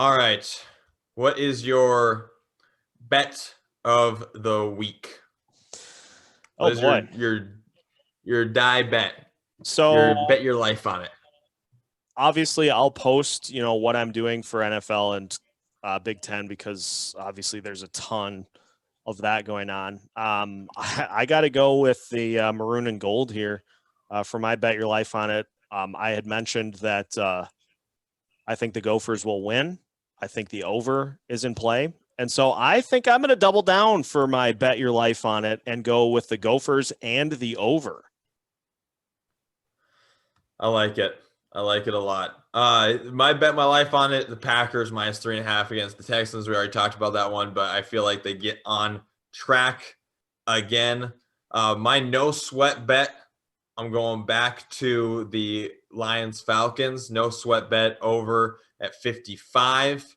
All right. What is your bet of the week? Oh What is boy. your die bet? So Your bet your life on it. obviously I'll post, what I'm doing for NFL and Big Ten because obviously there's a ton of that going on. I got to go with the maroon and gold here for my bet your life on it. I had mentioned that I think the Gophers will win. I think the over is in play. And so I think I'm going to double down for my bet your life on it and go with the Gophers and the over. I like it. I like it a lot. My bet my life on it, the Packers -3.5 against the Texans. We already talked about that one, but I feel like they get on track again. My no sweat bet, I'm going back to the Lions Falcons. No sweat bet over at 55.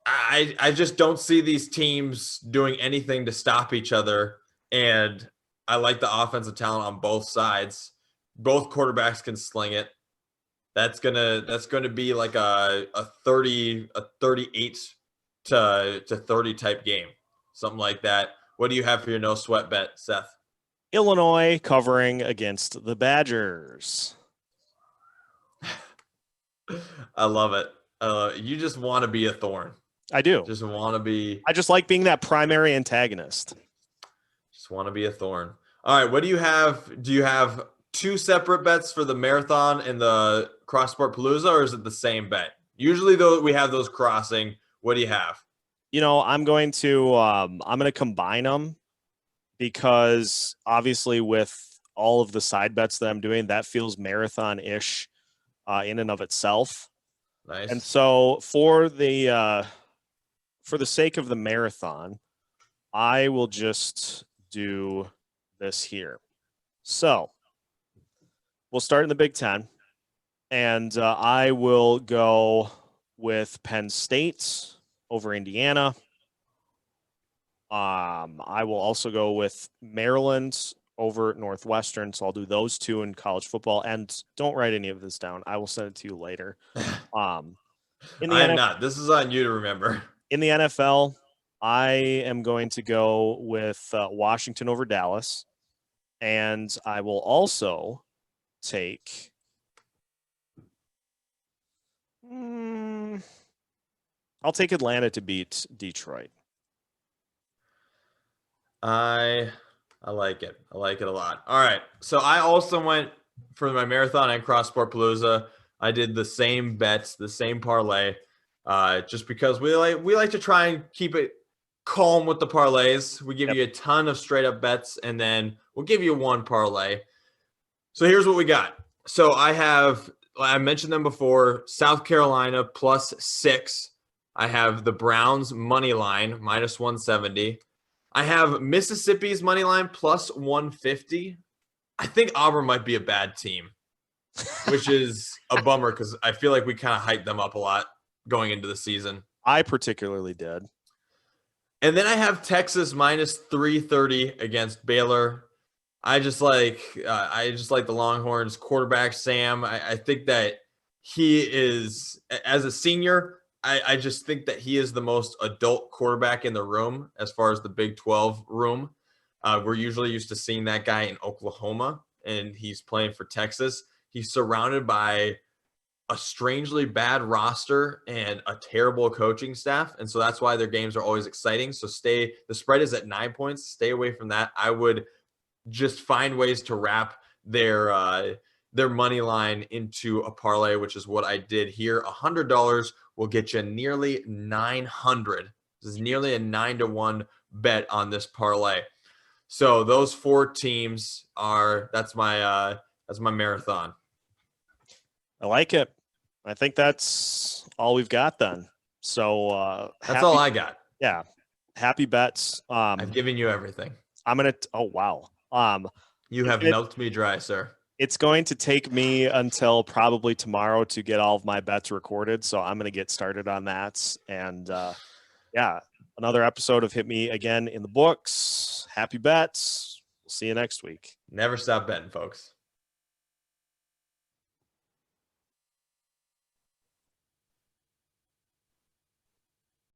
I just don't see these teams doing anything to stop each other. And I like the offensive talent on both sides. Both quarterbacks can sling it. That's gonna be like a 38 to 30 type game. Something like that. What do you have for your no sweat bet, Seth? Illinois covering against the Badgers. I love it. You just want to be a thorn. I do. Just want to be I just like being that primary antagonist. Just want to be a thorn. All right, what do you have? Do you have two separate bets for the marathon and the cross sport palooza, or is it the same bet? Usually, though, we have those crossing. What do you have? I'm going to combine them because obviously with all of the side bets that I'm doing, that feels marathon-ish in and of itself. And Nice. so for the sake of the marathon, I will just do this here. So we'll start in the Big Ten, and I will go with Penn State over Indiana. I will also go with Maryland over Northwestern. So I'll do those two in college football. And don't write any of this down. I will send it to you later. Um, in the I am NF- not. This is on you to remember. in the NFL, I am going to go with Washington over Dallas, and I will also take. I'll take Atlanta to beat Detroit. I I like it. I like it a lot. All right. So I also went for my marathon and cross sport palooza. I did the same bets, the same parlay, just because we like to try and keep it calm with the parlays. We give Yep. you a ton of straight up bets, and then we'll give you one parlay. So here's what we got. So I mentioned them before. South Carolina +6. I have the Browns money line -170. I have Mississippi's money line +150. I think Auburn might be a bad team, which is a bummer because I feel like we kind of hyped them up a lot going into the season. I particularly did. And then I have Texas -330 against Baylor. I just like the Longhorns quarterback Sam. I think that he is, as a senior, I just think that he is the most adult quarterback in the room as far as the Big 12 room. We're usually used to seeing that guy in Oklahoma, and he's playing for Texas. He's surrounded by a strangely bad roster and a terrible coaching staff, and so that's why their games are always exciting. So the spread is at 9 points. Stay away from that. I would just find ways to wrap their money line into a parlay, which is what I did here. $100 will get you nearly 900. This is nearly a 9-to-1 bet on this parlay. So those four teams are that's my marathon. I like it. I think that's all we've got then. So That's all I got. Yeah, happy bets. I've given you everything. Oh wow. You have milked me dry, sir. It's going to take me until probably tomorrow to get all of my bets recorded, so I'm going to get started on that. And yeah, another episode of Hit Me Again in the books. Happy bets. We'll see you next week. Never stop betting, folks.